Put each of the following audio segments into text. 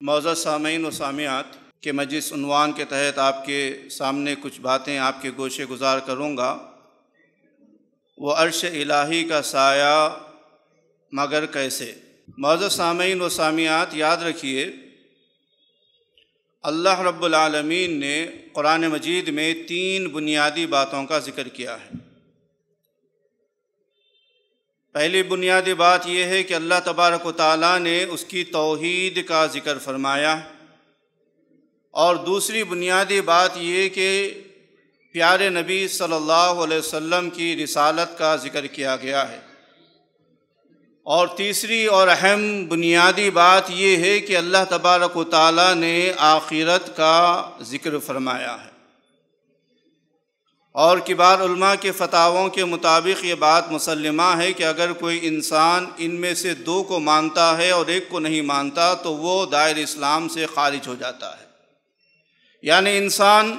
معزز سامعین و سامعات کہ میں جس عنوان کے تحت آپ کے سامنے کچھ باتیں آپ کے گوشے گزار کروں گا وہ عرش الہی کا سایہ مگر کیسے۔ معزز سامعین و سامعات، یاد رکھیے اللہ رب العالمین نے قرآن مجید میں 3 بنیادی باتوں کا ذکر کیا ہے۔ پہلی بنیادی بات یہ ہے کہ اللہ تبارک و تعالیٰ نے اس کی توحید کا ذکر فرمایا، اور دوسری بنیادی بات یہ کہ پیارے نبی صلی اللہ علیہ وسلم کی رسالت کا ذکر کیا گیا ہے، اور تیسری اور اہم بنیادی بات یہ ہے کہ اللہ تبارک و تعالیٰ نے آخرت کا ذکر فرمایا ہے۔ اور کبار علماء کے فتاووں کے مطابق یہ بات مسلمہ ہے کہ اگر کوئی انسان ان میں سے 2 کو مانتا ہے اور 1 کو نہیں مانتا تو وہ دائرہ اسلام سے خارج ہو جاتا ہے۔ یعنی انسان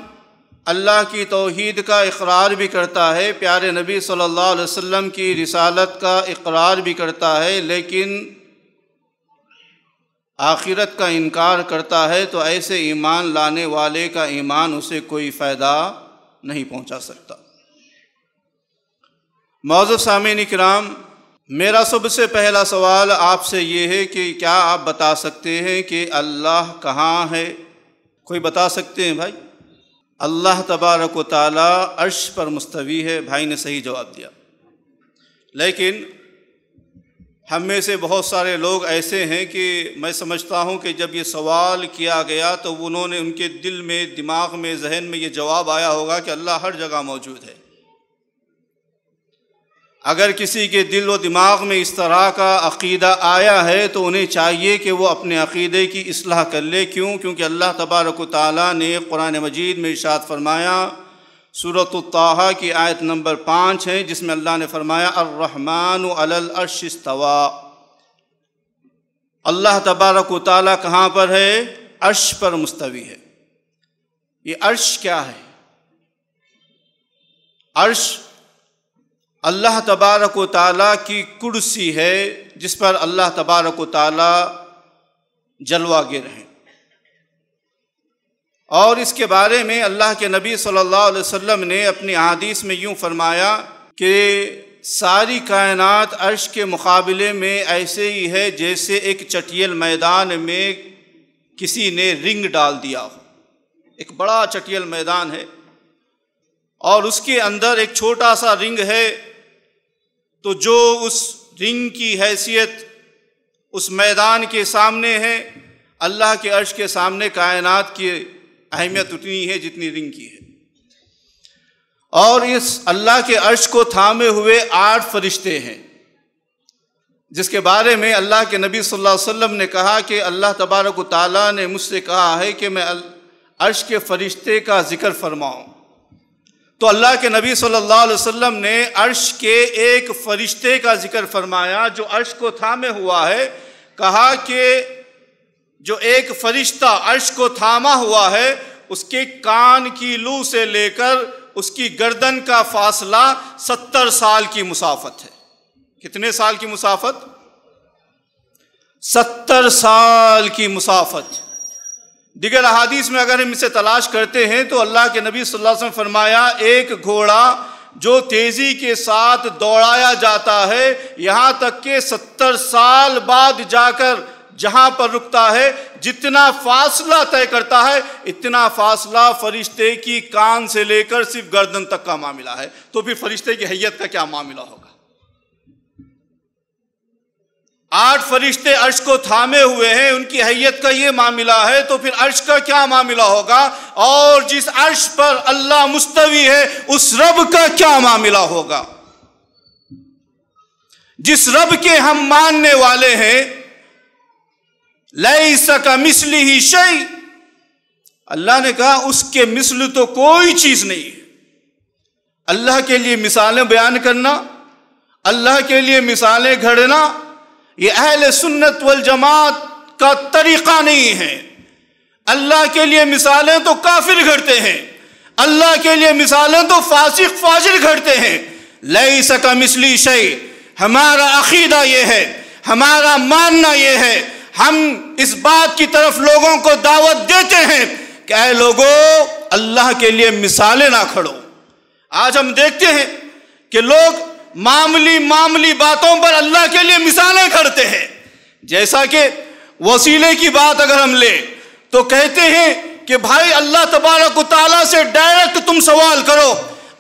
اللہ کی توحید کا اقرار بھی کرتا ہے، پیارے نبی صلی اللہ علیہ وسلم کی رسالت کا اقرار بھی کرتا ہے، لیکن آخرت کا انکار کرتا ہے تو ایسے ایمان لانے والے کا ایمان اسے کوئی فائدہ نہیں پہنچا سکتا۔ معزز سامعین کرام، میرا سب سے پہلا سوال آپ سے یہ ہے کہ کیا آپ بتا سکتے ہیں کہ اللہ کہاں ہے؟ کوئی بتا سکتے ہیں بھائی؟ اللہ تبارک و تعالی عرش پر مستوی ہے، بھائی نے صحیح جواب دیا۔ لیکن ہم میں سے بہت سارے لوگ ایسے ہیں کہ میں سمجھتا ہوں کہ جب یہ سوال کیا گیا تو انہوں نے ان کے دل میں، دماغ میں، ذہن میں یہ جواب آیا ہوگا کہ اللہ ہر جگہ موجود ہے۔ اگر کسی کے دل و دماغ میں اس طرح کا عقیدہ آیا ہے تو انہیں چاہیے کہ وہ اپنے عقیدے کی اصلاح کر لے۔ کیونکہ اللہ تبارک و تعالیٰ نے قرآن مجید میں ارشاد فرمایا، سورۃ الطٰہٰ کی آیت نمبر 5 ہے، جس میں اللہ نے فرمایا الرحمن علی العرش استویٰ۔ اللہ تبارک و تعالیٰ کہاں پر ہے؟ عرش پر مستوی ہے۔ یہ عرش کیا ہے؟ عرش اللہ تبارک و تعالیٰ کی کرسی ہے، جس پر اللہ تبارک و تعالیٰ جلوہ گر ہیں۔ اور اس کے بارے میں اللہ کے نبی صلی اللہ علیہ وسلم نے اپنی احادیث میں یوں فرمایا کہ ساری کائنات عرش کے مقابلے میں ایسے ہی ہے جیسے ایک چٹیل میدان میں کسی نے رنگ ڈال دیا ہو۔ ایک بڑا چٹیل میدان ہے اور اس کے اندر ایک چھوٹا سا رنگ ہے، تو جو اس رنگ کی حیثیت اس میدان کے سامنے ہے، اللہ کے عرش کے سامنے کائنات کی اہمیت اتنی ہے جتنی رنگ کی ہے۔ اور اس اللہ کے عرش کو تھامے ہوئے 8 فرشتے ہیں، جس کے بارے میں اللہ کے نبی صلی اللہ علیہ وسلم نے کہا کہ اللہ تبارک و تعالیٰ نے مجھ سے کہا ہے کہ میں عرش کے فرشتے کا ذکر فرماؤں۔ تو اللہ کے نبی صلی اللہ علیہ وسلم نے عرش کے ایک فرشتے کا ذکر فرمایا جو عرش کو تھامے ہوا ہے۔ کہا کہ جو ایک فرشتہ عرش کو تھاما ہوا ہے، اس کے کان کی لو سے لے کر اس کی گردن کا فاصلہ 70 سال کی مسافت ہے۔ کتنے سال کی مسافت؟ 70 سال کی مسافت۔ دیگر احادیث میں اگر ہم اسے تلاش کرتے ہیں تو اللہ کے نبی صلی اللہ علیہ وسلم فرمایا، ایک گھوڑا جو تیزی کے ساتھ دوڑایا جاتا ہے، یہاں تک کہ 70 سال بعد جا کر جہاں پر رکتا ہے، جتنا فاصلہ طے کرتا ہے اتنا فاصلہ فرشتے کی کان سے لے کر صرف گردن تک کا معاملہ ہے۔ تو پھر فرشتے کی حیت کا کیا معاملہ ہوگا؟ 8 فرشتے عرش کو تھامے ہوئے ہیں، ان کی حیت کا یہ معاملہ ہے، تو پھر عرش کا کیا معاملہ ہوگا؟ اور جس عرش پر اللہ مستوی ہے اس رب کا کیا معاملہ ہوگا؟ جس رب کے ہم ماننے والے ہیں، لیس کمثلہ شیء، اللہ نے کہا اس کے مثل تو کوئی چیز نہیں ہے۔ اللہ کے لیے مثالیں بیان کرنا، اللہ کے لیے مثالیں گھڑنا، یہ اہل سنت والجماعت کا طریقہ نہیں ہے۔ اللہ کے لیے مثالیں تو کافر گھڑتے ہیں، اللہ کے لیے مثالیں تو فاسق فاجر گھڑتے ہیں۔ لیس کمثلہ شیء، ہمارا عقیدہ یہ ہے، ہمارا ماننا یہ ہے، ہم اس بات کی طرف لوگوں کو دعوت دیتے ہیں کہ اے لوگوں، اللہ کے لیے مثالیں نہ کھڑو۔ آج ہم دیکھتے ہیں کہ لوگ معمولی باتوں پر اللہ کے لیے مثالیں کھڑتے ہیں۔ جیسا کہ وسیلے کی بات اگر ہم لیں تو کہتے ہیں کہ بھائی اللہ تبارک و تعالیٰ سے ڈائریکٹ تم سوال کرو۔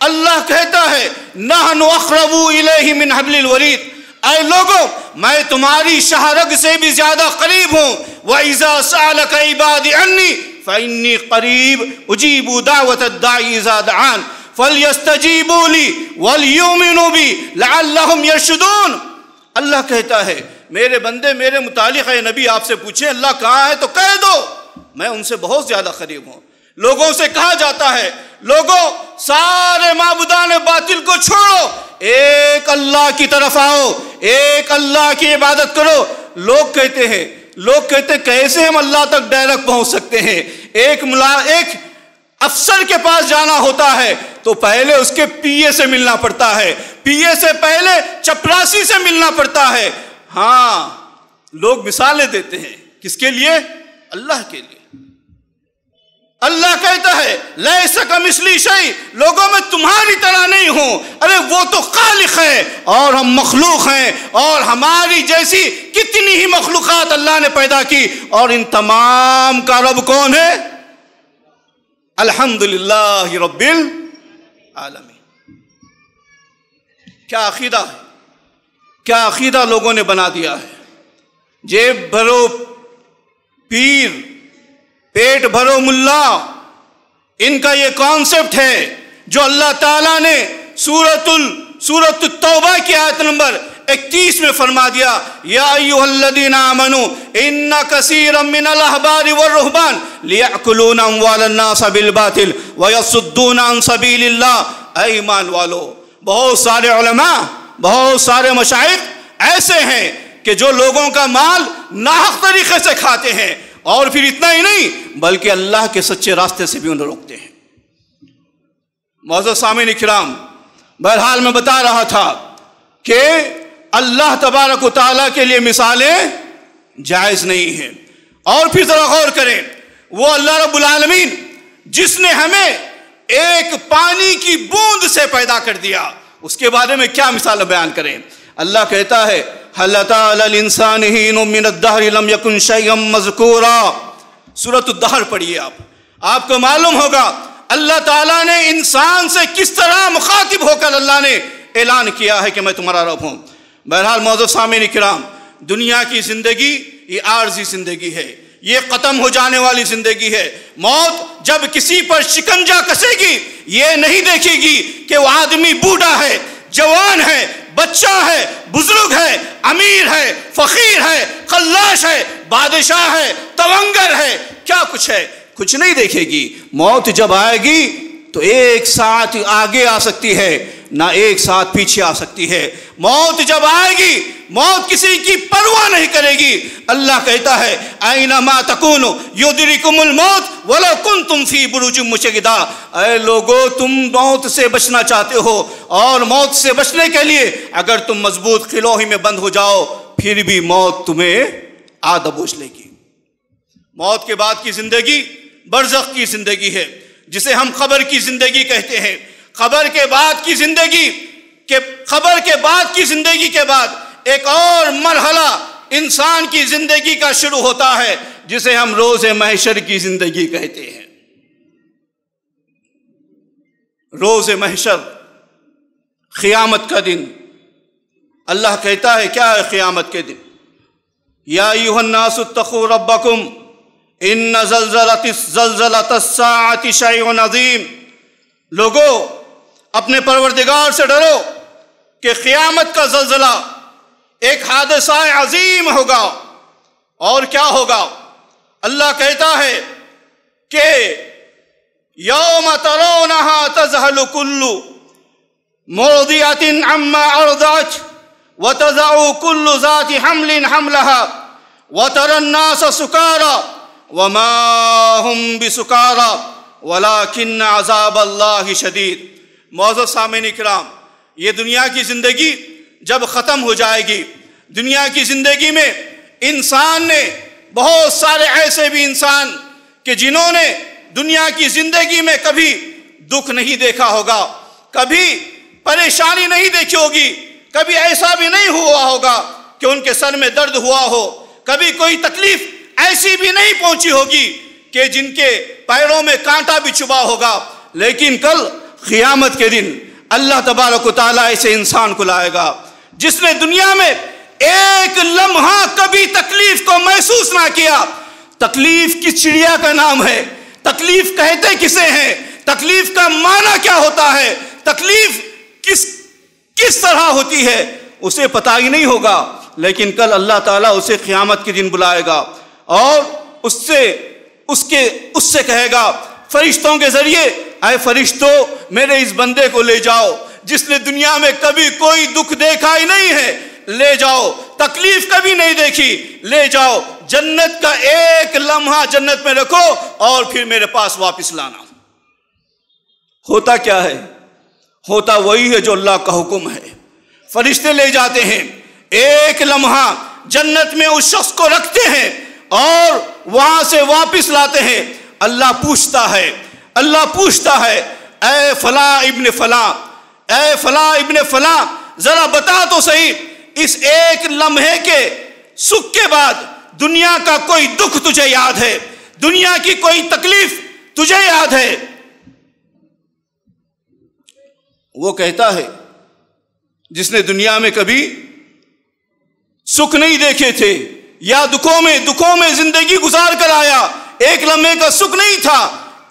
اللہ کہتا ہے نحن اقرب الیہ من حبل الورید، اے لوگوں میں تمہاری شہرگ سے بھی زیادہ قریب ہوں۔ وَإِذَا سَأَلَكَ عِبَادِي عَنِّي فَإِنِّي قَرِيبٌ أُجِيبُ دَعْوَةَ الدَّاعِ إِذَا دَعَانِ فَلْيَسْتَجِيبُوا لِي وَلْيُؤْمِنُوا بِي لَعَلَّهُمْ يَرْشُدُونَ۔ اللہ کہتا ہے میرے بندے میرے متعلق ہے نبی آپ سے پوچھیں اللہ کہاں ہے تو کہہ دو میں ان سے بہت زیادہ قریب ہوں۔ لوگوں سے کہا جاتا ہے لوگوں سارے معبودان باطل کو چھوڑو، ایک اللہ کی طرف آؤ، ایک اللہ کی عبادت کرو۔ لوگ کہتے ہیں کیسے ہم اللہ تک ڈائریکٹ پہنچ سکتے ہیں؟ ایک افسر کے پاس جانا ہوتا ہے تو پہلے اس کے پی اے سے ملنا پڑتا ہے، پی اے سے پہلے چپراسی سے ملنا پڑتا ہے۔ ہاں لوگ مثالیں دیتے ہیں کس کے لیے؟ اللہ کے لیے۔ اللہ کہتا ہے لیس کمثلی شیء، لوگوں میں تمہاری طرح نہیں ہوں۔ ارے وہ تو خالق ہے اور ہم مخلوق ہیں، اور ہماری جیسی کتنی ہی مخلوقات اللہ نے پیدا کی، اور ان تمام کا رب کون ہے؟ الحمدللہ رب العالمین۔ کیا عقیدہ ہے، کیا عقیدہ لوگوں نے بنا دیا ہے۔ جیب بھرو پیر، پیٹ بھرو ملا، ان کا یہ کانسیپٹ ہے جو اللہ تعالیٰ نے سورۃ التوبہ کی آیت نمبر 31 میں فرما دیا یا ایھا الذین آمنوا ان کثیرا من الاحبار والرہبان لیأکلون اموال الناس بالباطل ویصدون عن سبیل اللہ۔ اے ایمان والو، بہت سارے علماء، بہت سارے مشائخ ایسے ہیں کہ جو لوگوں کا مال ناحق طریقے سے کھاتے ہیں، اور پھر اتنا ہی نہیں بلکہ اللہ کے سچے راستے سے بھی انہیں روکتے ہیں۔ معزز سامعین کرام، بہرحال میں بتا رہا تھا کہ اللہ تبارک و تعالیٰ کے لیے مثالیں جائز نہیں ہیں۔ اور پھر ذرا غور کریں، وہ اللہ رب العالمین جس نے ہمیں ایک پانی کی بوند سے پیدا کر دیا، اس کے بارے میں کیا مثال بیان کریں؟ اللہ کہتا ہے هل أتى على الإنسان حين من الدهر لم يكن شيئا مذكورا۔ سورۃ الدہر پڑھیے آپ کو معلوم ہوگا اللہ تعالیٰ نے انسان سے کس طرح مخاطب ہو کر اللہ نے اعلان کیا ہے کہ میں تمہارا رب ہوں۔ بہرحال معزز سامعین کرام، دنیا کی زندگی یہ عارضی زندگی ہے، یہ ختم ہو جانے والی زندگی ہے۔ موت جب کسی پر شکنجہ کسے گی یہ نہیں دیکھے گی کہ وہ آدمی بوڑھا ہے، جوان ہے، بچہ ہے، بزرگ ہے، امیر ہے، فقیر ہے، خلاش ہے، بادشاہ ہے، تونگر ہے، کیا کچھ ہے، کچھ نہیں دیکھے گی۔ موت جب آئے گی تو ایک ساتھ آگے آ سکتی ہے نہ ایک ساتھ پیچھے آ سکتی ہے۔ موت جب آئے گی موت کسی کی پرواہ نہیں کرے گی۔ اللہ کہتا ہے اینما تکونوا یدرککم الموت ولو کنتم فی بروج مشیدہ۔ اے لوگو تم موت سے بچنا چاہتے ہو، اور موت سے بچنے کے لیے اگر تم مضبوط قلعوں میں بند ہو جاؤ پھر بھی موت تمہیں آ دبوچ لے گی۔ موت کے بعد کی زندگی برزخ کی زندگی ہے، جسے ہم قبر کی زندگی کہتے ہیں۔ قبر کے بعد کی زندگی کے بعد ایک اور مرحلہ انسان کی زندگی کا شروع ہوتا ہے، جسے ہم روز محشر کی زندگی کہتے ہیں۔ روز محشر، قیامت کا دن۔ اللہ کہتا ہے کیا ہے قیامت کے دن؟ یا ایھا الناس اتقوا ربکم ان زلزلۃ الساعۃ شیء عظیم۔ لوگو اپنے پروردگار سے ڈرو کہ قیامت کا زلزلہ ایک حادثہ عظیم ہوگا۔ اور کیا ہوگا؟ اللہ کہتا ہے کہ یوم ترونها تذہل کل مرضعۃ عما ارضعت وتضع كل ذات حمل حملها وترى الناس سكارى وما هم بسكارى ولكن عذاب الله شدید۔ معزز سامعین کرام، یہ دنیا کی زندگی جب ختم ہو جائے گی، دنیا کی زندگی میں انسان نے بہت سارے ایسے بھی انسان کہ جنہوں نے دنیا کی زندگی میں کبھی دکھ نہیں دیکھا ہوگا، کبھی پریشانی نہیں دیکھی ہوگی، کبھی ایسا بھی نہیں ہوا ہوگا کہ ان کے سر میں درد ہوا ہو، کبھی کوئی تکلیف ایسی بھی نہیں پہنچی ہوگی کہ جن کے پیروں میں کانٹا بھی چبھا ہوگا، لیکن کل قیامت کے دن اللہ تبارک و تعالیٰ ایسے انسان کو لائے گا جس نے دنیا میں ایک لمحہ کبھی تکلیف کو محسوس نہ کیا۔ تکلیف کس چڑیا کا نام ہے؟ تکلیف کہتے کسے ہیں؟ تکلیف کا معنی کیا ہوتا ہے؟ تکلیف کس طرح ہوتی ہے اسے پتہ ہی نہیں ہوگا، لیکن کل اللہ تعالیٰ اسے قیامت کے دن بلائے گا اور اس سے کہے گا فرشتوں کے ذریعے، اے فرشتوں میرے اس بندے کو لے جاؤ جس نے دنیا میں کبھی کوئی دکھ دیکھا ہی نہیں ہے، لے جاؤ، تکلیف کبھی نہیں دیکھی، لے جاؤ، جنت کا ایک لمحہ جنت میں رکھو اور پھر میرے پاس واپس لانا۔ ہوتا کیا ہے؟ ہوتا وہی ہے جو اللہ کا حکم ہے۔ فرشتے لے جاتے ہیں، ایک لمحہ جنت میں اس شخص کو رکھتے ہیں اور وہاں سے واپس لاتے ہیں۔ اللہ پوچھتا ہے اے فلاں ابن فلاں، اے فلاں ابن فلاں، ذرا بتا تو صحیح، اس ایک لمحے کے سکھ کے بعد دنیا کا کوئی دکھ تجھے یاد ہے؟ دنیا کی کوئی تکلیف تجھے یاد ہے؟ وہ کہتا ہے جس نے دنیا میں کبھی سکھ نہیں دیکھے تھے یا دکھوں میں زندگی گزار کر آیا، ایک لمحے کا سکھ نہیں تھا،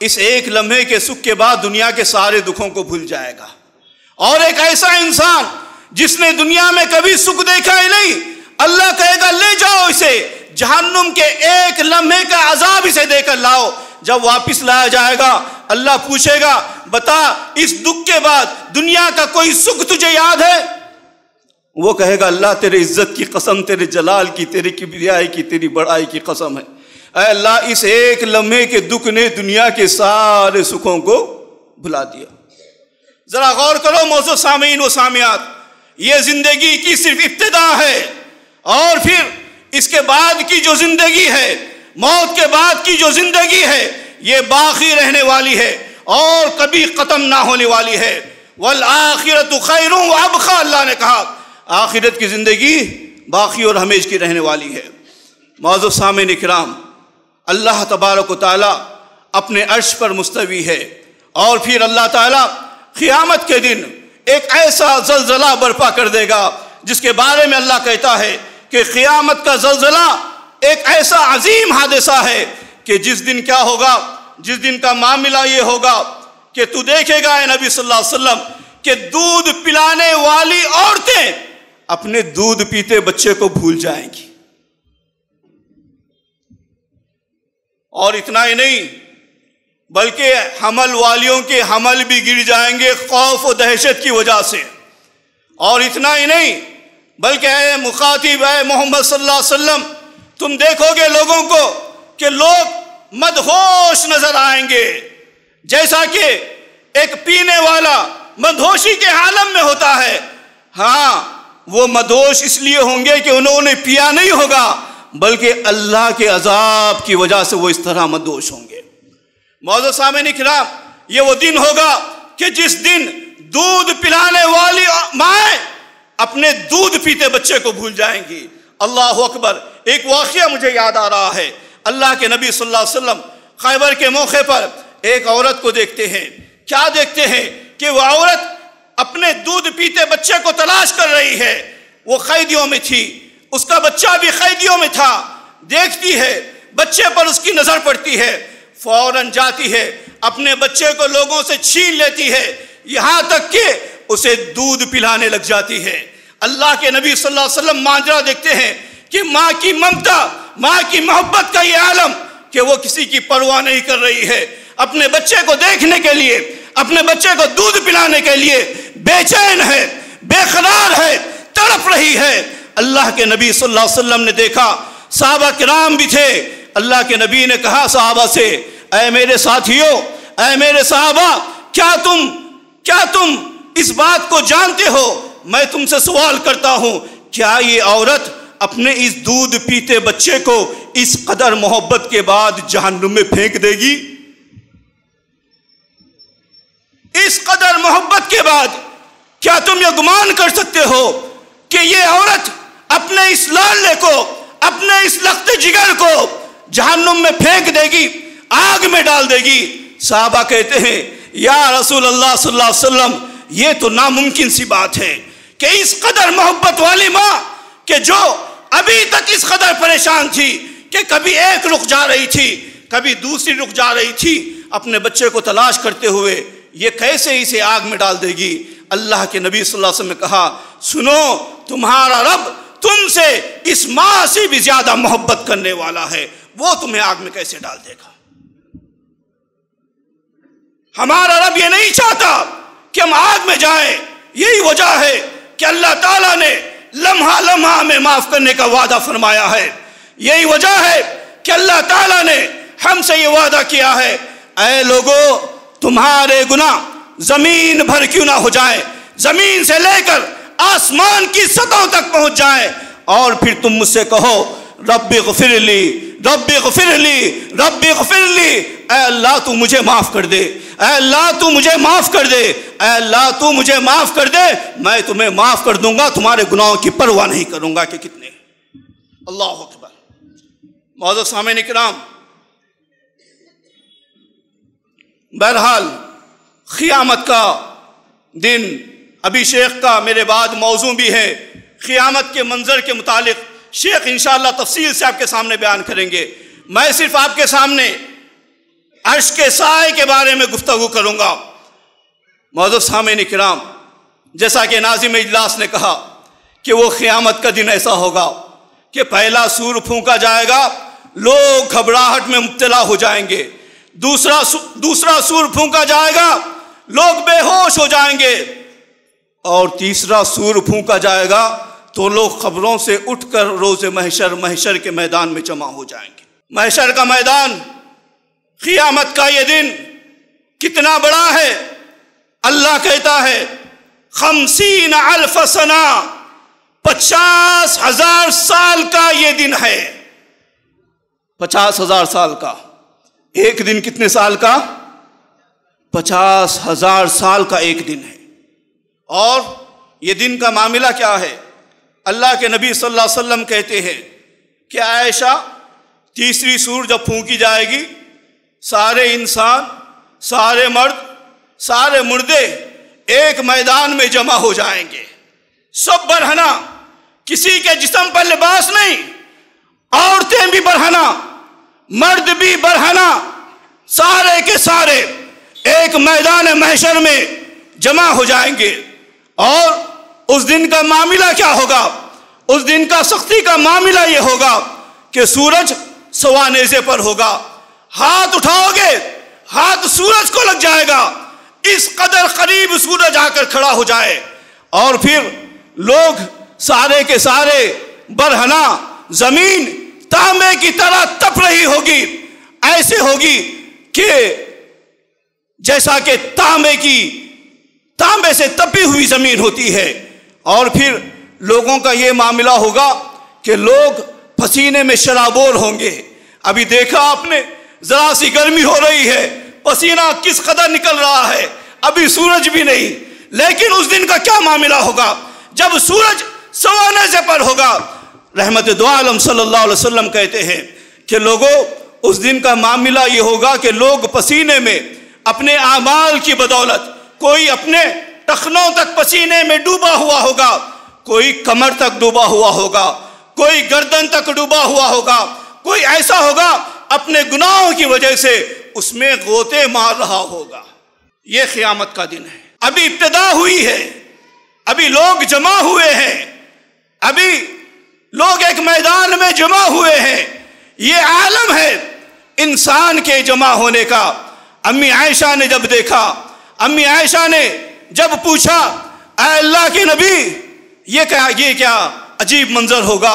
اس ایک لمحے کے سکھ کے بعد دنیا کے سارے دکھوں کو بھول جائے گا۔ اور ایک ایسا انسان جس نے دنیا میں کبھی سکھ دیکھا ہی نہیں، اللہ کہے گا لے جاؤ اسے، جہنم کے ایک لمحے کا عذاب اسے دے کر لاؤ۔ جب واپس لایا جائے گا اللہ پوچھے گا بتا اس دکھ کے بعد دنیا کا کوئی سکھ تجھے یاد ہے؟ وہ کہے گا اللہ تیرے عزت کی قسم، تیرے جلال کی، تیری کبریائی کی، تیری بڑائی کی قسم ہے، اے اللہ اس ایک لمحے کے دکھ نے دنیا کے سارے سکھوں کو بھلا دیا۔ ذرا غور کرو معزز سامعین و سامعات، یہ زندگی کی صرف ابتدا ہے، اور پھر اس کے بعد کی جو زندگی ہے، موت کے بعد کی جو زندگی ہے، یہ باقی رہنے والی ہے اور کبھی ختم نہ ہونے والی ہے۔ وَالْآخِرَةُ خَيْرٌ وَأَبْقَىٰ، اللہ نے کہا آخرت کی زندگی باقی اور ہمیشہ کی رہنے والی ہے۔ معزز سامعین کرام، اللہ تبارک و تعالیٰ اپنے عرش پر مستوی ہے، اور پھر اللہ تعالیٰ قیامت کے دن ایک ایسا زلزلہ برپا کر دے گا جس کے بارے میں اللہ کہتا ہے کہ قیامت کا زلزلہ ایک ایسا عظیم حادثہ ہے کہ جس دن کیا ہوگا، جس دن کا معاملہ یہ ہوگا کہ تو دیکھے گا اے نبی صلی اللہ علیہ وسلم کہ دودھ پلانے والی عورتیں اپنے دودھ پیتے بچے کو بھول جائیں گی، اور اتنا ہی نہیں بلکہ حمل والیوں کے حمل بھی گر جائیں گے خوف و دہشت کی وجہ سے، اور اتنا ہی نہیں بلکہ اے مخاطب اے محمد صلی اللہ علیہ وسلم تم دیکھو گے لوگوں کو کہ لوگ مدہوش نظر آئیں گے، جیسا کہ ایک پینے والا مدہوشی کے عالم میں ہوتا ہے۔ ہاں وہ مدہوش اس لیے ہوں گے کہ انہوں نے پیا نہیں ہوگا، بلکہ اللہ کے عذاب کی وجہ سے وہ اس طرح مدہوش ہوں گے۔ معزز سامعین کرام، یہ وہ دن ہوگا کہ جس دن دودھ پلانے والی مائیں اپنے دودھ پیتے بچے کو بھول جائیں گی۔ اللہ اکبر! ایک واقعہ مجھے یاد آ رہا ہے، اللہ کے نبی صلی اللہ علیہ وسلم خیبر کے موقع پر ایک عورت کو دیکھتے ہیں۔ کیا دیکھتے ہیں کہ وہ عورت اپنے دودھ پیتے بچے کو تلاش کر رہی ہے، وہ قیدیوں میں تھی، اس کا بچہ بھی قیدیوں میں تھا، دیکھتی ہے بچے پر اس کی نظر پڑتی ہے، فوراً جاتی ہے اپنے بچے کو لوگوں سے چھین لیتی ہے، یہاں تک کہ اسے دودھ پلانے لگ جاتی ہے۔ اللہ کے نبی صلی اللہ علیہ وسلم ماجرا دیکھتے ہیں کہ ماں کی ممتا، ماں کی محبت کا یہ عالم کہ وہ کسی کی پرواہ نہیں کر رہی ہے، اپنے بچے کو دیکھنے کے لیے، اپنے بچے کو دودھ پلانے کے لیے بے چین ہے، بے قرار ہے، تڑپ رہی ہے۔ اللہ کے نبی صلی اللہ علیہ وسلم نے دیکھا، صحابہ کرام بھی تھے، اللہ کے نبی نے کہا صحابہ سے اے میرے ساتھیوں، اے میرے صحابہ، کیا تم اس بات کو جانتے ہو؟ میں تم سے سوال کرتا ہوں، کیا یہ عورت اپنے اس دودھ پیتے بچے کو اس قدر محبت کے بعد جہنم میں پھینک دے گی؟ اس قدر محبت کے بعد کیا تم یہ گمان کر سکتے ہو کہ یہ عورت اپنے اس لالے کو، اپنے اس لخت جگر کو جہنم میں پھینک دے گی، آگ میں ڈال دے گی؟ صحابہ کہتے ہیں یا رسول اللہ صلی اللہ علیہ وسلم یہ تو ناممکن سی بات ہے کہ اس قدر محبت والی ماں کہ جو ابھی تک اس قدر پریشان تھی کہ کبھی ایک رخ جا رہی تھی، کبھی دوسری رخ جا رہی تھی اپنے بچے کو تلاش کرتے ہوئے، یہ کیسے اسے آگ میں ڈال دے گی؟ اللہ کے نبی صلی اللہ علیہ وسلم نے کہا سنو، تمہارا رب تم سے اس ماں سے بھی زیادہ محبت کرنے والا ہے، وہ تمہیں آگ میں کیسے ڈال دے گا؟ ہمارا رب یہ نہیں چاہتا کہ ہم آگ میں جائیں، یہی وجہ ہے کہ اللہ تعالیٰ نے لمحہ لمحہ ہمیں معاف کرنے کا وعدہ فرمایا ہے، یہی وجہ ہے کہ اللہ تعالیٰ نے ہم سے یہ وعدہ کیا ہے اے لوگو تمہارے گناہ زمین بھر کیوں نہ ہو جائیں، زمین سے لے کر آسمان کی سطحوں تک پہنچ جائیں، اور پھر تم مجھ سے کہو رب اغفر لی رب اغفر لی رب اغفر لی، اے اللہ تو مجھے معاف کر دے، اے اللہ تو مجھے معاف کر دے، اے اللہ تو مجھے معاف کر دے، میں تمہیں معاف کر دوں گا، تمہارے گناہوں کی پرواہ نہیں کروں گا کہ کتنے۔ اللہ اکبر۔ معزز سامعین کرام، بہرحال قیامت کا دن ابھی شیخ کا میرے بعد موضوع بھی ہے، قیامت کے منظر کے متعلق شیخ انشاءاللہ تفصیل سے آپ کے سامنے بیان کریں گے، میں صرف آپ کے سامنے عرش کے سائے کے بارے میں گفتگو کروں گا۔ معزز سامعین کرام، جیسا کہ ناظم اجلاس نے کہا کہ وہ قیامت کا دن ایسا ہوگا کہ پہلا سور پھونکا جائے گا، لوگ گھبراہٹ میں مبتلا ہو جائیں گے، دوسرا سور پھونکا جائے گا، لوگ بے ہوش ہو جائیں گے، اور تیسرا سور پھونکا جائے گا تو لوگ قبروں سے اٹھ کر روز محشر کے میدان میں جمع ہو جائیں گے۔ محشر کا میدان، قیامت کا یہ دن کتنا بڑا ہے؟ اللہ کہتا ہے 50,000 سنہ، 50,000 سال کا یہ دن ہے، 50,000 سال کا۔ ایک دن کتنے سال کا؟ 50,000 سال کا ایک دن ہے۔ اور یہ دن کا معاملہ کیا ہے؟ اللہ کے نبی صلی اللہ علیہ وسلم کہتے ہیں کہ عائشہ تیسری سور جب پھونکی جائے گی، سارے انسان، سارے مرد، سارے مردے ایک میدان میں جمع ہو جائیں گے، سب برہنہ، کسی کے جسم پر لباس نہیں، عورتیں بھی برہنہ، مرد بھی برہنہ، سارے کے سارے ایک میدان محشر میں جمع ہو جائیں گے۔ اور اس دن کا معاملہ کیا ہوگا؟ اس دن کا سختی کا معاملہ یہ ہوگا کہ سورج سوا نیزے پر ہوگا، ہاتھ اٹھاؤ گے ہاتھ سورج کو لگ جائے گا، اس قدر قریب سورج آ کر کھڑا ہو جائے، اور پھر لوگ سارے کے سارے برہنہ، زمین تانبے کی طرح تپ رہی ہوگی، ایسے ہوگی کہ جیسا کہ تانبے سے تپی ہوئی زمین ہوتی ہے۔ اور پھر لوگوں کا یہ معاملہ ہوگا کہ لوگ پسینے میں شرابور ہوں گے۔ ابھی دیکھا آپ نے، ذرا سی گرمی ہو رہی ہے، پسینہ کس قدر نکل رہا ہے، ابھی سورج بھی نہیں، لیکن اس دن کا کیا معاملہ ہوگا جب سورج سوا نیزے پر ہوگا؟ رحمت دو عالم صلی اللہ علیہ وسلم کہتے ہیں کہ لوگوں، اس دن کا معاملہ یہ ہوگا کہ لوگ پسینے میں اپنے اعمال کی بدولت، کوئی اپنے ٹخنوں تک پسینے میں ڈوبا ہوا ہوگا، کوئی کمر تک ڈوبا ہوا ہوگا، کوئی گردن تک ڈوبا ہوا ہوگا، کوئی ایسا ہوگا اپنے گناہوں کی وجہ سے اس میں غوطے مار رہا ہوگا۔ یہ قیامت کا دن ہے، ابھی ابتدا ہوئی ہے، ابھی لوگ جمع ہوئے ہیں، ابھی لوگ ایک میدان میں جمع ہوئے ہیں، یہ عالم ہے انسان کے جمع ہونے کا۔ امی عائشہ نے جب دیکھا، امی عائشہ نے جب پوچھا اے اللہ کے نبی یہ کیا عجیب منظر ہوگا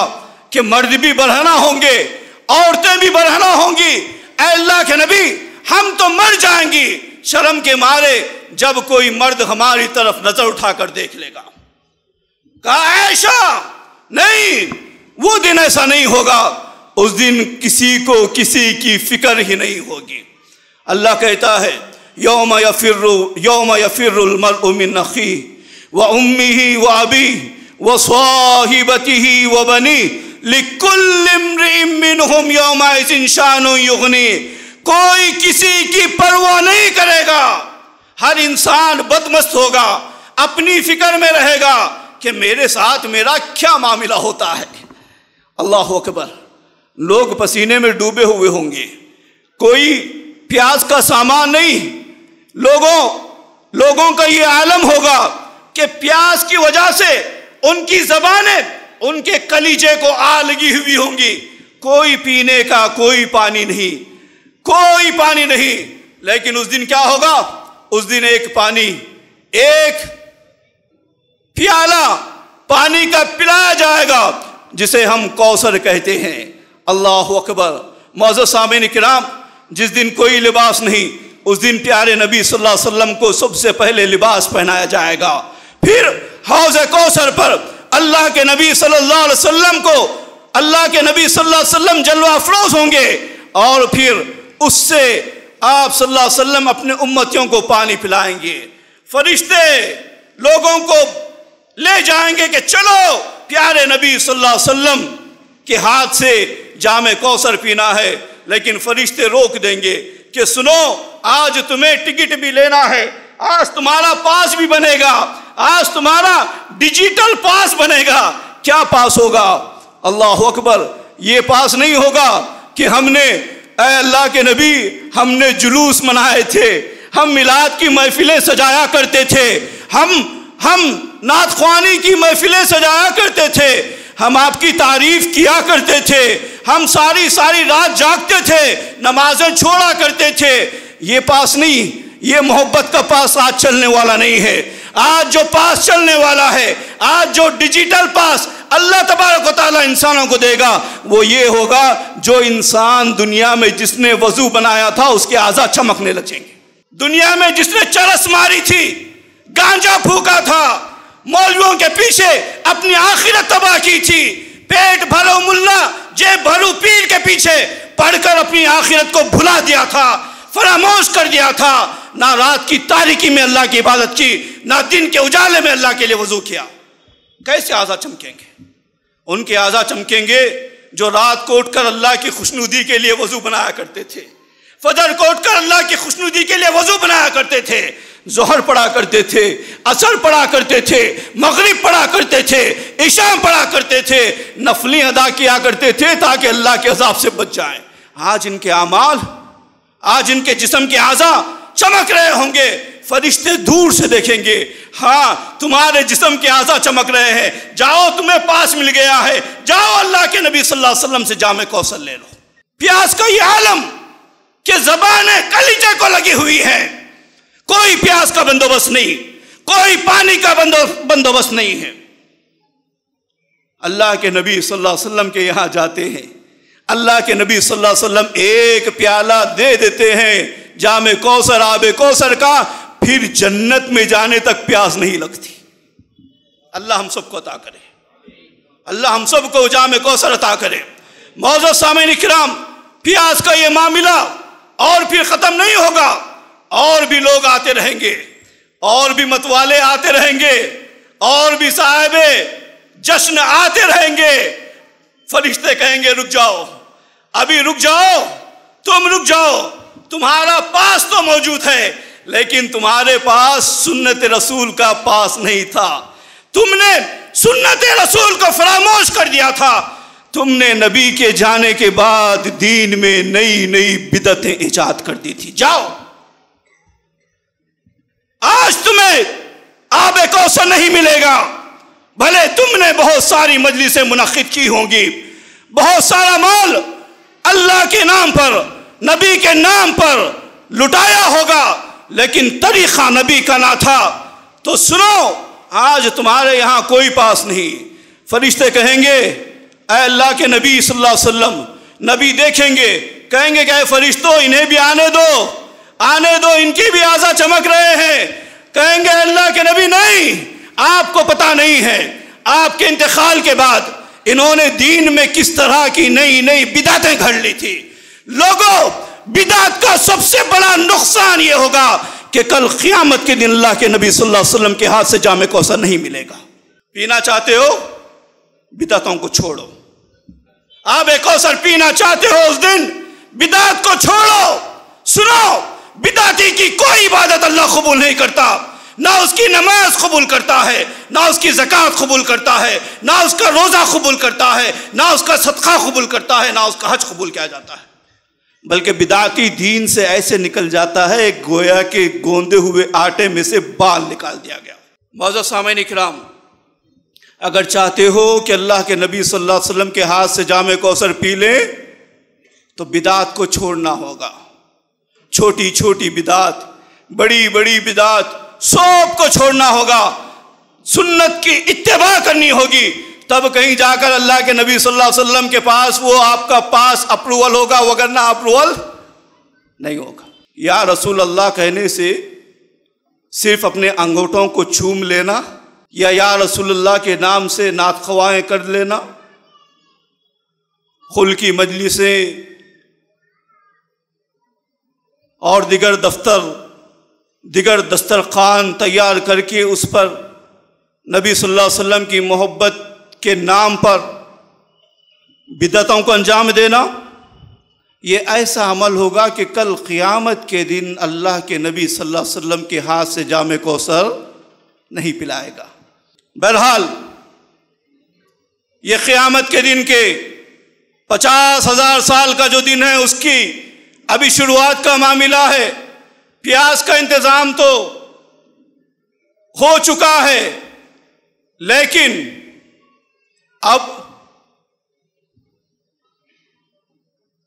کہ مرد بھی برہنہ ہوں گے، عورتیں بھی برہنہ ہوں گی، اے اللہ کے نبی ہم تو مر جائیں گی شرم کے مارے جب کوئی مرد ہماری طرف نظر اٹھا کر دیکھ لے گا۔ کہا عائشہ نہیں، وہ دن ایسا نہیں ہوگا، اس دن کسی کو کسی کی فکر ہی نہیں ہوگی۔ اللہ کہتا ہے یوم یفر المرء من اخیہ وامہ وابیہ وصاحبتہ وبنیہ لکل امرئ منہم یومئذ شأن یغنیہ۔ کوئی کسی کی پرواہ نہیں کرے گا، ہر انسان بدمست ہوگا، اپنی فکر میں رہے گا کہ میرے ساتھ میرا کیا معاملہ ہوتا ہے۔ اللہ اکبر، لوگ پسینے میں ڈوبے ہوئے ہوں گے، کوئی پیاز کا سامان نہیں، لوگوں کا یہ عالم ہوگا کہ پیاز کی وجہ سے ان کی زبانیں ان کے کلیجے کو آ لگی ہوئی ہوں گی، کوئی پینے کا کوئی پانی نہیں، کوئی پانی نہیں۔ لیکن اس دن کیا ہوگا؟ اس دن ایک پیالہ پانی کا پلایا جائے گا جسے ہم کوثر کہتے ہیں۔ اللہ اکبر۔ معزز سامعین کرام، جس دن کوئی لباس نہیں، اس دن پیارے نبی صلی اللہ علیہ وسلم کو سب سے پہلے لباس پہنایا جائے گا، پھر حوض کوثر پر اللہ کے نبی صلی اللہ علیہ وسلم کو اللہ کے نبی صلی اللہ علیہ وسلم جلوہ افروز ہوں گے، اور پھر اس سے آپ صلی اللہ علیہ وسلم اپنے امتیوں کو پانی پلائیں گے۔ فرشتے لوگوں کو لے جائیں گے کہ چلو پیارے نبی صلی اللہ علیہ وسلم کے ہاتھ سے جام کوثر پینا ہے، لیکن فرشتے روک دیں گے کہ سنو، آج تمہیں ٹکٹ بھی لینا ہے، آج تمہارا پاس بھی بنے گا، آج تمہارا ڈیجیٹل پاس بنے گا۔ کیا پاس ہوگا؟ اللہ اکبر۔ یہ پاس نہیں ہوگا کہ ہم نے اے اللہ کے نبی ہم نے جلوس منائے تھے، ہم میلاد کی محفلیں سجایا کرتے تھے، ہم نعت خوانی کی محفلیں سجایا کرتے تھے، ہم آپ کی تعریف کیا کرتے تھے، ہم ساری رات جاگتے تھے، نمازیں چھوڑا کرتے تھے۔ یہ پاس نہیں، یہ محبت کا پاس آج چلنے والا نہیں ہے۔ آج جو پاس چلنے والا ہے، آج جو ڈیجیٹل پاس اللہ تبارک و تعالیٰ انسانوں کو دے گا، وہ یہ ہوگا جو انسان دنیا میں جس نے وضو بنایا تھا اس کے اعضاء چمکنے لگیں گے، دنیا میں جس نے چرس ماری تھی، گانجا پھونکا تھا، مولویوں کے پیچھے اپنی آخرت تباہ کی تھی، پیٹ بھرو ملا جیب بھرو پیر کے پیچھے پڑھ کر اپنی آخرت کو بھلا دیا تھا، فراموش کر دیا تھا، نہ رات کی تاریکی میں اللہ کی عبادت کی، نہ دن کے اجالے میں اللہ کے لیے وضو کیا۔ کیسے اعضاء چمکیں گے؟ ان کے اعضاء چمکیں گے جو رات کو اٹھ کر اللہ کی خوشنودی کے لیے وضو بنایا کرتے تھے، فجر کو اٹھ کر اللہ کی خوشنودی کے لیے وضو بنایا کرتے تھے، ظہر پڑھا کرتے تھے، عصر پڑھا کرتے تھے، مغرب پڑھا کرتے تھے، عشاء پڑھا کرتے تھے، نفلیں ادا کیا کرتے تھے تاکہ اللہ کے عذاب سے بچ جائیں۔ آج ان کے اعمال، آج ان کے جسم کے اعضاء چمک رہے ہوں گے، فرشتے دور سے دیکھیں گے، ہاں تمہارے جسم کے اعضاء چمک رہے ہیں، جاؤ تمہیں پاس مل گیا ہے، جاؤ اللہ کے نبی صلی اللہ علیہ وسلم سے جام کوثر لے لو۔ پیاس کا یہ عالم کہ زبانیں کلیجے کو لگی ہوئی ہے، کوئی پیاس کا بندوبست نہیں، کوئی پانی کا بندوبست نہیں ہے۔ اللہ کے نبی صلی اللہ علیہ وسلم کے یہاں جاتے ہیں، اللہ کے نبی صلی اللہ علیہ وسلم ایک پیالہ دے دیتے ہیں جام کوثر، آب کوثر کا، پھر جنت میں جانے تک پیاس نہیں لگتی۔ اللہ ہم سب کو عطا کرے، اللہ ہم سب کو جام کوثر عطا کرے۔ معزز سامعین اکرام، پیاس کا یہ معاملہ اور پھر ختم نہیں ہوگا، اور بھی لوگ آتے رہیں گے، اور بھی متوالے آتے رہیں گے، اور بھی صاحب جشن آتے رہیں گے۔ فرشتے کہیں گے رک جاؤ، ابھی رک جاؤ، تم رک جاؤ، تمہارا پاس تو موجود ہے لیکن تمہارے پاس سنت رسول کا پاس نہیں تھا، تم نے سنت رسول کو فراموش کر دیا تھا، تم نے نبی کے جانے کے بعد دین میں نئی بدعتیں ایجاد کر دی تھی۔ جاؤ، آج تمہیں آب کوثر نہیں ملے گا، بھلے تم نے بہت ساری مجلسیں منعقد کی ہوں گی، بہت سارا مال اللہ کے نام پر، نبی کے نام پر لٹایا ہوگا، لیکن طریقہ نبی کا نہ تھا۔ تو سنو، آج تمہارے یہاں کوئی پاس نہیں۔ فرشتے کہیں گے اے اللہ کے نبی صلی اللہ علیہ وسلم، نبی دیکھیں گے، کہیں گے کہ اے فرشتوں انہیں بھی آنے دو، ان کی بھی اعضاء چمک رہے ہیں۔ کہیں گے اللہ کے نبی نہیں، آپ کو پتہ نہیں ہے، آپ کے انتقال کے بعد انہوں نے دین میں کس طرح کی نئی نئی بدعتیں گھڑ لی تھی۔ لوگوں، بدعت کا سب سے بڑا نقصان یہ ہوگا کہ کل قیامت کے دن اللہ کے نبی صلی اللہ علیہ وسلم کے ہاتھ سے جام کوثر نہیں ملے گا۔ پینا چاہتے ہو بدعتوں کو چھوڑو، آب کوثر پینا چاہتے ہو اس دن بدعت کو چھوڑو۔ سنو، بدعتی کی کوئی عبادت اللہ قبول نہیں کرتا، نہ اس کی نماز قبول کرتا ہے، نہ اس کی زکوٰۃ قبول کرتا ہے، نہ اس کا روزہ قبول کرتا ہے، نہ اس کا صدقہ قبول کرتا ہے، نہ اس کا حج قبول کیا جاتا ہے، بلکہ بدعتی دین سے ایسے نکل جاتا ہے گویا کہ گوندے ہوئے آٹے میں سے بال نکال دیا گیا۔ معزز سامعین اکرام، اگر چاہتے ہو کہ اللہ کے نبی صلی اللہ علیہ وسلم کے ہاتھ سے جام کوثر پی لیں تو بدعت کو چھوڑنا ہوگا۔ چھوٹی چھوٹی بدعت، بڑی بڑی بدعت، سب کو چھوڑنا ہوگا، سنت کی اتباع کرنی ہوگی، تب کہیں جا کر اللہ کے نبی صلی اللہ علیہ وسلم کے پاس وہ آپ کا پاس اپروول ہوگا، وگرنہ اپروول نہیں ہوگا۔ یا رسول اللہ کہنے سے صرف اپنے انگوٹھوں کو چوم لینا یا رسول اللہ کے نام سے نعت خوائیں کر لینا، خل کی مجلسیں اور دیگر دسترخوان تیار کر کے اس پر نبی صلی اللہ علیہ وسلم کی محبت کے نام پر بدعتوں کو انجام دینا، یہ ایسا عمل ہوگا کہ کل قیامت کے دن اللہ کے نبی صلی اللہ علیہ وسلم کے ہاتھ سے جام کوثر نہیں پلائے گا۔ بہرحال یہ قیامت کے دن کے 50,000 سال کا جو دن ہے اس کی ابھی شروعات کا معاملہ ہے۔ پیاز کا انتظام تو ہو چکا ہے، لیکن اب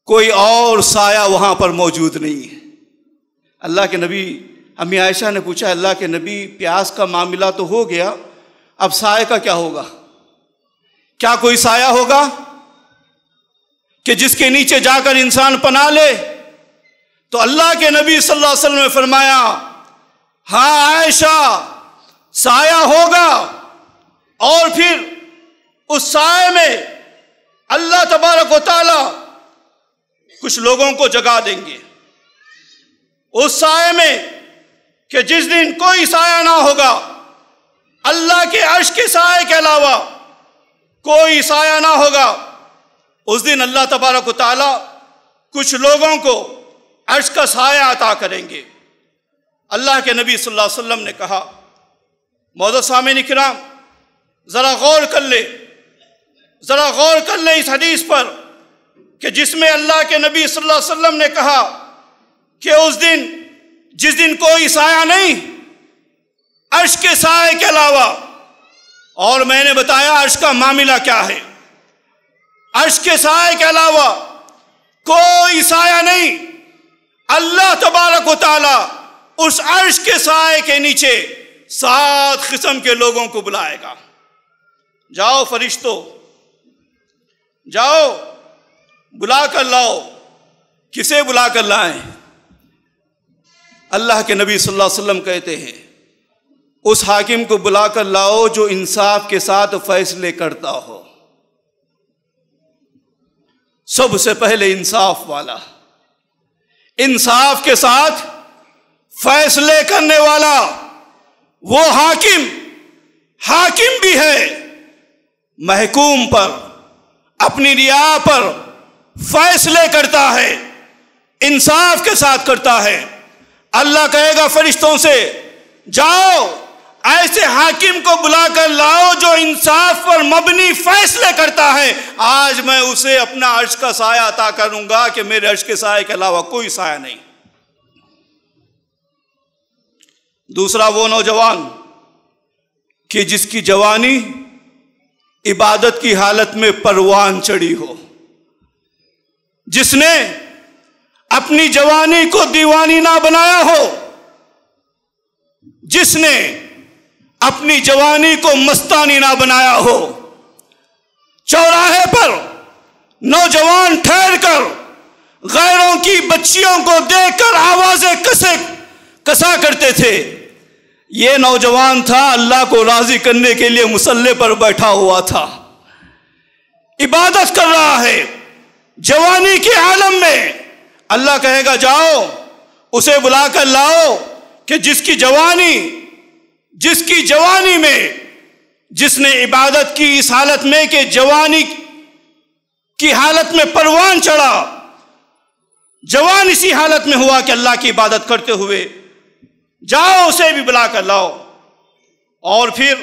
کوئی اور سایہ وہاں پر موجود نہیں ہے۔ اللہ کے نبی، امی عائشہ نے پوچھا، اللہ کے نبی پیاز کا معاملہ تو ہو گیا، اب سایہ کا کیا ہوگا؟ کیا کوئی سایہ ہوگا کہ جس کے نیچے جا کر انسان پناہ لے؟ تو اللہ کے نبی صلی اللہ علیہ وسلم نے فرمایا، ہاں عائشہ، سایہ ہوگا، اور پھر اس سائے میں اللہ تبارک و تعالی کچھ لوگوں کو جگا دیں گے اس سائے میں کہ جس دن کوئی سایہ نہ ہوگا، اللہ کے عرش کے سائے کے علاوہ کوئی سایہ نہ ہوگا۔ اس دن اللہ تبارک و تعالی کچھ لوگوں کو عرش کا سایہ عطا کریں گے۔ اللہ کے نبی صلی اللہ علیہ وسلم نے کہا، معزز سامعین کرام، ذرا غور کر لے اس حدیث پر کہ جس میں اللہ کے نبی صلی اللہ علیہ وسلم نے کہا کہ اس دن جس دن کوئی سایہ نہیں عرش کے سائے کے علاوہ، اور میں نے بتایا عرش کا معاملہ کیا ہے۔ عرش کے سائے کے علاوہ کوئی سایہ نہیں، اللہ تبارک و تعالی اس عرش کے سائے کے نیچے 7 قسم کے لوگوں کو بلائے گا۔ جاؤ فرشتوں، جاؤ بلا کر لاؤ۔ کسے بلا کر لائیں؟ اللہ کے نبی صلی اللہ علیہ وسلم کہتے ہیں، اس حاکم کو بلا کر لاؤ جو انصاف کے ساتھ فیصلے کرتا ہو۔ سب سے پہلے انصاف والا، انصاف کے ساتھ فیصلے کرنے والا وہ حاکم بھی ہے، محکوم پر، اپنی رعایا پر فیصلے کرتا ہے، انصاف کے ساتھ کرتا ہے۔ اللہ کہے گا فرشتوں سے، جاؤ ایسے حاکم کو بلا کر لاؤ جو انصاف پر مبنی فیصلے کرتا ہے، آج میں اسے اپنا عرش کا سایہ عطا کروں گا کہ میرے عرش کے سایہ کے علاوہ کوئی سایہ نہیں۔ دوسرا وہ نوجوان کہ جس کی جوانی عبادت کی حالت میں پروان چڑھی ہو، جس نے اپنی جوانی کو دیوانی نہ بنایا ہو، جس نے اپنی جوانی کو مستانی نہ بنایا ہو۔ چوراہے پر نوجوان ٹھہر کر غیروں کی بچیوں کو دیکھ کر آوازیں کسا کرتے تھے، یہ نوجوان تھا اللہ کو راضی کرنے کے لیے مصلی پر بیٹھا ہوا تھا۔ عبادت کر رہا ہے جوانی کے عالم میں، اللہ کہے گا جاؤ اسے بلا کر لاؤ کہ جس کی جوانی میں جس نے عبادت کی اس حالت میں کہ جوانی کی حالت میں پروان چڑھا، جوان اسی حالت میں ہوا کہ اللہ کی عبادت کرتے ہوئے، جاؤ اسے بھی بلا کر لاؤ۔ اور پھر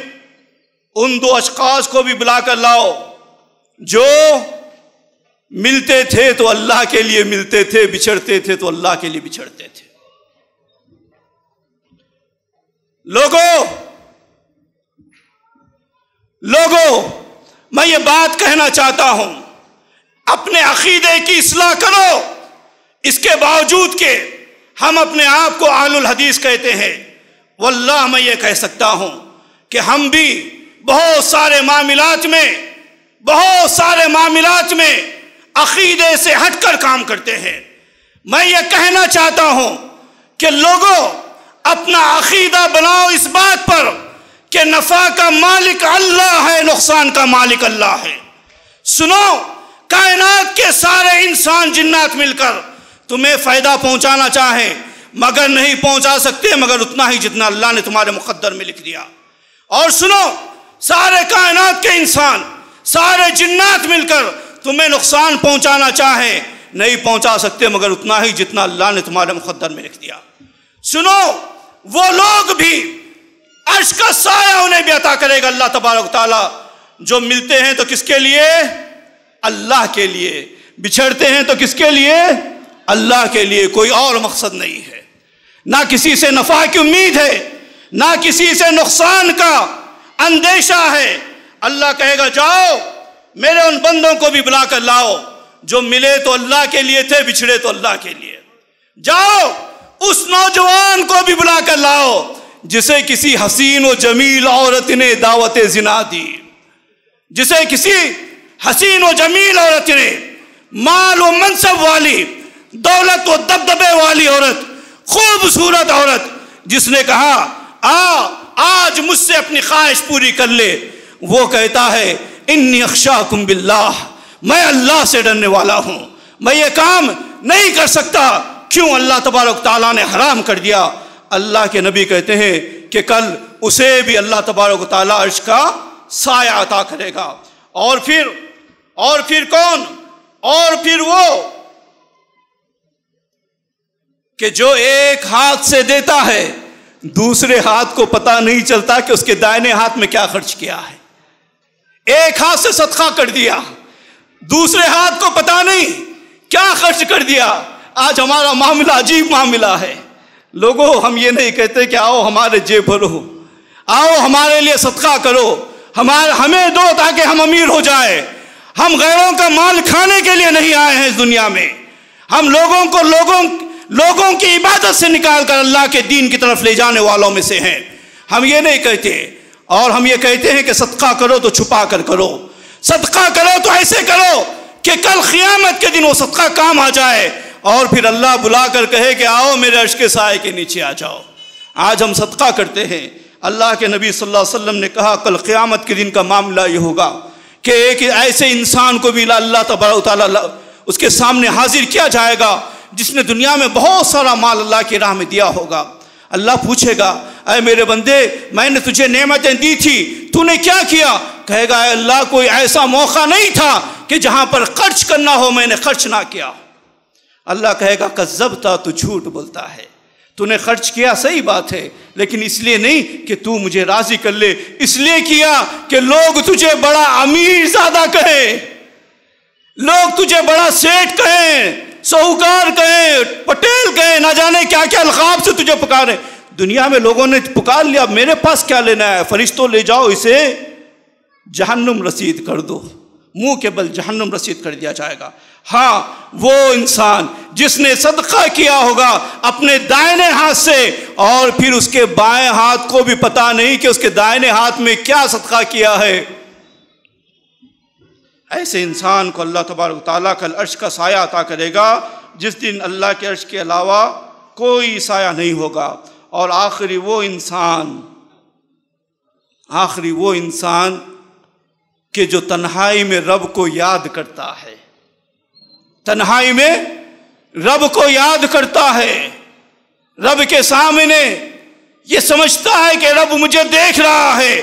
ان دو اشخاص کو بھی بلا کر لاؤ جو ملتے تھے تو اللہ کے لیے ملتے تھے، بچھڑتے تھے تو اللہ کے لیے بچھڑتے تھے۔ لوگوں میں یہ بات کہنا چاہتا ہوں، اپنے عقیدے کی اصلاح کرو۔ اس کے باوجود کہ ہم اپنے آپ کو اہل الحدیث کہتے ہیں، واللہ میں یہ کہہ سکتا ہوں کہ ہم بھی بہت سارے معاملات میں عقیدے سے ہٹ کر کام کرتے ہیں۔ میں یہ کہنا چاہتا ہوں کہ لوگوں اپنا عقیدہ بناؤ اس بات پر کہ نفع کا مالک اللہ ہے، نقصان کا مالک اللہ ہے۔ سنو، کائنات کے سارے انسان جنات مل کر تمہیں فائدہ پہنچانا چاہیں مگر نہیں پہنچا سکتے مگر اتنا ہی جتنا اللہ نے تمہارے مقدر میں لکھ دیا۔ اور سنو، سارے کائنات کے انسان، سارے جنات مل کر تمہیں نقصان پہنچانا چاہیں نہیں پہنچا سکتے مگر اتنا ہی جتنا اللہ نے تمہارے مقدر میں لکھ دیا۔ سنو، وہ لوگ بھی عرش کا سایہ انہیں بھی عطا کرے گا اللہ تبارک و تعالیٰ۔ جو ملتے ہیں تو کس کے لیے؟ اللہ کے لیے۔ بچھڑتے ہیں تو کس کے لیے؟ اللہ کے لیے۔ کوئی اور مقصد نہیں ہے، نہ کسی سے نفع کی امید ہے، نہ کسی سے نقصان کا اندیشہ ہے۔ اللہ کہے گا جاؤ میرے ان بندوں کو بھی بلا کر لاؤ جو ملے تو اللہ کے لیے تھے، بچھڑے تو اللہ کے لیے۔ جاؤ اس نوجوان کو بھی بلا کر لاؤ جسے کسی حسین و جمیل عورت نے دعوت زنا دی، جسے کسی حسین و جمیل عورت نے، مال و منصب والی، دولت و دبدبے والی عورت، خوبصورت عورت، جس نے کہا آج مجھ سے اپنی خواہش پوری کر لے، وہ کہتا ہے انی اخشاکم باللہ، میں اللہ سے ڈرنے والا ہوں، میں یہ کام نہیں کر سکتا۔ کیوں؟ اللہ تبارک تعالیٰ نے حرام کر دیا۔ اللہ کے نبی کہتے ہیں کہ کل اسے بھی اللہ تبارک تعالیٰ عرش کا سایہ عطا کرے گا۔ اور پھر کون؟ اور پھر وہ کہ جو ایک ہاتھ سے دیتا ہے دوسرے ہاتھ کو پتہ نہیں چلتا کہ اس کے دائنے ہاتھ میں کیا خرچ کیا ہے۔ ایک ہاتھ سے صدقہ کر دیا، دوسرے ہاتھ کو پتہ نہیں کیا خرچ کر دیا۔ آج ہمارا معاملہ عجیب معاملہ ہے۔ لوگوں، ہم یہ نہیں کہتے کہ آؤ ہمارے جیب بھرو، آؤ ہمارے لیے صدقہ کرو، ہمیں دو تاکہ ہم امیر ہو جائیں۔ ہم غیروں کا مال کھانے کے لیے نہیں آئے ہیں اس دنیا میں۔ ہم لوگوں کی عبادت سے نکال کر اللہ کے دین کی طرف لے جانے والوں میں سے ہیں۔ ہم یہ نہیں کہتے، اور ہم یہ کہتے ہیں کہ صدقہ کرو تو چھپا کر کرو، صدقہ کرو تو ایسے کرو کہ کل قیامت کے دن وہ صدقہ کام آ جائے اور پھر اللہ بلا کر کہے کہ آؤ میرے عرش کے سائے کے نیچے آ جاؤ۔ آج ہم صدقہ کرتے ہیں۔ اللہ کے نبی صلی اللہ علیہ وسلم نے کہا کل قیامت کے دن کا معاملہ یہ ہوگا کہ ایک ایسے انسان کو بھی اللہ تبارک و تعالیٰ اس کے سامنے حاضر کیا جائے گا جس نے دنیا میں بہت سارا مال اللہ کی راہ میں دیا ہوگا۔ اللہ پوچھے گا اے میرے بندے، میں نے تجھے نعمتیں دی تھی، تو نے کیا کیا؟ کہے گا اے اللہ کوئی ایسا موقع نہیں تھا کہ جہاں پر خرچ کرنا ہو میں نے خرچ نہ کیا۔ اللہ کہے گا کذبتا، تو جھوٹ بولتا ہے، تو نے خرچ کیا صحیح بات ہے لیکن اس لیے نہیں کہ تو مجھے راضی کر لے، اس لیے کیا کہ لوگ تجھے بڑا امیر زیادہ کہیں، لوگ تجھے بڑا سیٹ کہیں، سہوکار کہیں، پٹیل کہیں، نہ جانے کیا کیا القاب سے تجھے پکارے۔ دنیا میں لوگوں نے پکار لیا، میرے پاس کیا لینا ہے؟ فرشتوں لے جاؤ اسے جہنم رسید کر دو، منہ کے بل جہنم رسید کر دیا جائے گا۔ ہاں، وہ انسان جس نے صدقہ کیا ہوگا اپنے دائنے ہاتھ سے اور پھر اس کے بائیں ہاتھ کو بھی پتا نہیں کہ اس کے دائنے ہاتھ میں کیا صدقہ کیا ہے، ایسے انسان کو اللہ تبارک و تعالیٰ کل عرش کا سایہ عطا کرے گا جس دن اللہ کے عرش کے علاوہ کوئی سایہ نہیں ہوگا۔ اور آخری وہ انسان کہ جو تنہائی میں رب کو یاد کرتا ہے، تنہائی میں رب کو یاد کرتا ہے، رب کے سامنے یہ سمجھتا ہے کہ رب مجھے دیکھ رہا ہے،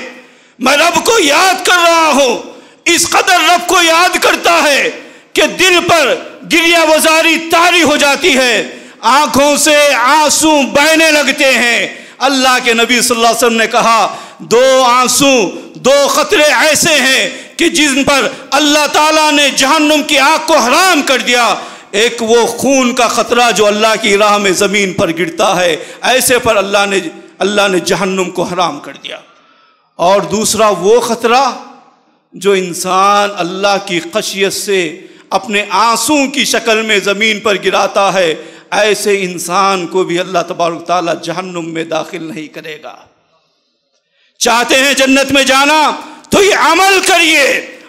میں رب کو یاد کر رہا ہوں، اس قدر رب کو یاد کرتا ہے کہ دل پر گریہ وزاری طاری ہو جاتی ہے، آنکھوں سے آنسو بہنے لگتے ہیں۔ اللہ کے نبی صلی اللہ علیہ وسلم نے کہا دو آنسو، دو قطرے ایسے ہیں کہ جن پر اللہ تعالیٰ نے جہنم کی آگ کو حرام کر دیا۔ ایک وہ خون کا قطرہ جو اللہ کی راہ میں زمین پر گرتا ہے، ایسے پر اللہ نے جہنم کو حرام کر دیا۔ اور دوسرا وہ قطرہ جو انسان اللہ کی خشیت سے اپنے آنسو کی شکل میں زمین پر گراتا ہے، ایسے انسان کو بھی اللہ تبارک تعالیٰ جہنم میں داخل نہیں کرے گا۔ چاہتے ہیں جنت میں جانا تو یہ عمل کریے،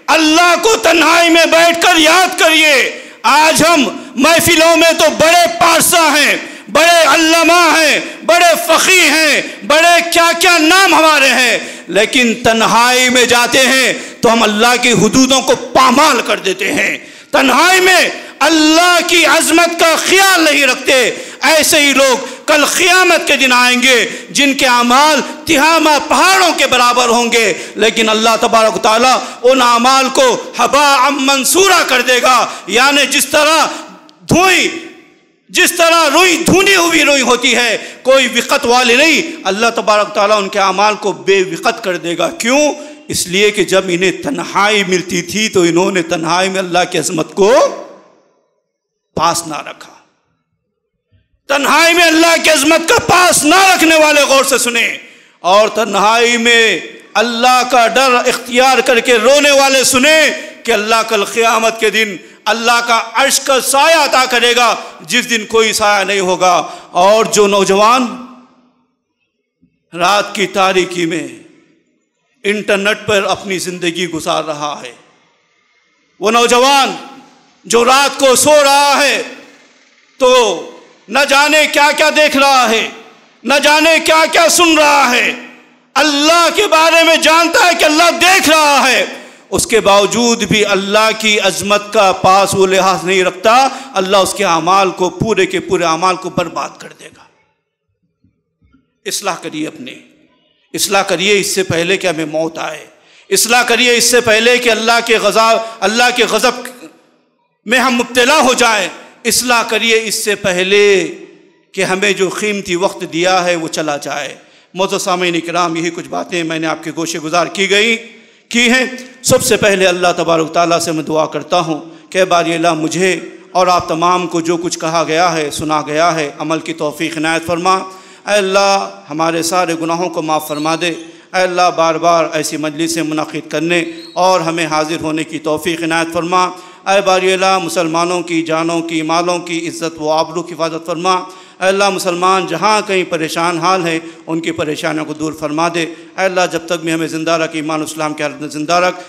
اللہ کو تنہائی میں بیٹھ کر یاد کریے۔ آج ہم محفلوں میں تو بڑے پارسا ہیں، بڑے علامہ ہیں، بڑے فقیہ ہیں، بڑے کیا کیا نام ہمارے ہیں، لیکن تنہائی میں جاتے ہیں تو ہم اللہ کی حدودوں کو پامال کر دیتے ہیں، تنہائی میں اللہ کی عظمت کا خیال نہیں رکھتے۔ ایسے ہی لوگ کل قیامت کے دن آئیں گے جن کے اعمال تہامہ پہاڑوں کے برابر ہوں گے، لیکن اللہ تبارک و تعالیٰ ان اعمال کو ہباء منصورا کر دے گا۔ یعنی جس طرح روئی دھنی ہوئی روئی ہوتی ہے، کوئی وقت والی نہیں، اللہ تبارک تعالیٰ ان کے اعمال کو بے وقت کر دے گا۔ کیوں؟ اس لیے کہ جب انہیں تنہائی ملتی تھی تو انہوں نے تنہائی میں اللہ کی عظمت کو پاس نہ رکھا۔ تنہائی میں اللہ کی عظمت کا پاس نہ رکھنے والے غور سے سنیں، اور تنہائی میں اللہ کا ڈر اختیار کر کے رونے والے سنیں کہ اللہ کل قیامت کے دن اللہ کا عرش کا سایہ عطا کرے گا جس دن کوئی سایہ نہیں ہوگا۔ اور جو نوجوان رات کی تاریکی میں انٹرنیٹ پر اپنی زندگی گزار رہا ہے، وہ نوجوان جو رات کو سو رہا ہے تو نہ جانے کیا کیا دیکھ رہا ہے، نہ جانے کیا کیا سن رہا ہے، اللہ کے بارے میں جانتا ہے کہ اللہ دیکھ رہا ہے، اس کے باوجود بھی اللہ کی عظمت کا پاس وہ لحاظ نہیں رکھتا، اللہ اس کے اعمال کو پورے کے پورے اعمال کو برباد کر دے گا۔ اصلاح کریے اپنے، اصلاح کریے اس سے پہلے کہ ہمیں موت آئے، اصلاح کریے اس سے پہلے کہ اللہ کے غضب میں ہم مبتلا ہو جائیں، اصلاح کریے اس سے پہلے کہ ہمیں جو قیمتی وقت دیا ہے وہ چلا جائے۔ معزز سامعین اکرام، یہی کچھ باتیں میں نے آپ کے گوشے گزار کی ہیں۔ سب سے پہلے اللہ تبارک تعالیٰ سے میں دعا کرتا ہوں کہ باری اللہ مجھے اور آپ تمام کو جو کچھ کہا گیا ہے، سنا گیا ہے، عمل کی توفیق عنایت فرما۔ اے اللہ ہمارے سارے گناہوں کو معاف فرما دے۔ اے اللہ بار بار ایسی مجلسیں منعقد کرنے اور ہمیں حاضر ہونے کی توفیق عنایت فرما۔ اے باری اللہ مسلمانوں کی جانوں کی مالوں کی عزت و آبرو کی حفاظت فرما۔ اے اللہ مسلمان جہاں کہیں پریشان حال ہیں ان کی پریشانیوں کو دور فرما دے۔ اے اللہ جب تک بھی ہمیں زندہ رکھ، ایمان اسلام کی حالت میں زندہ رکھ۔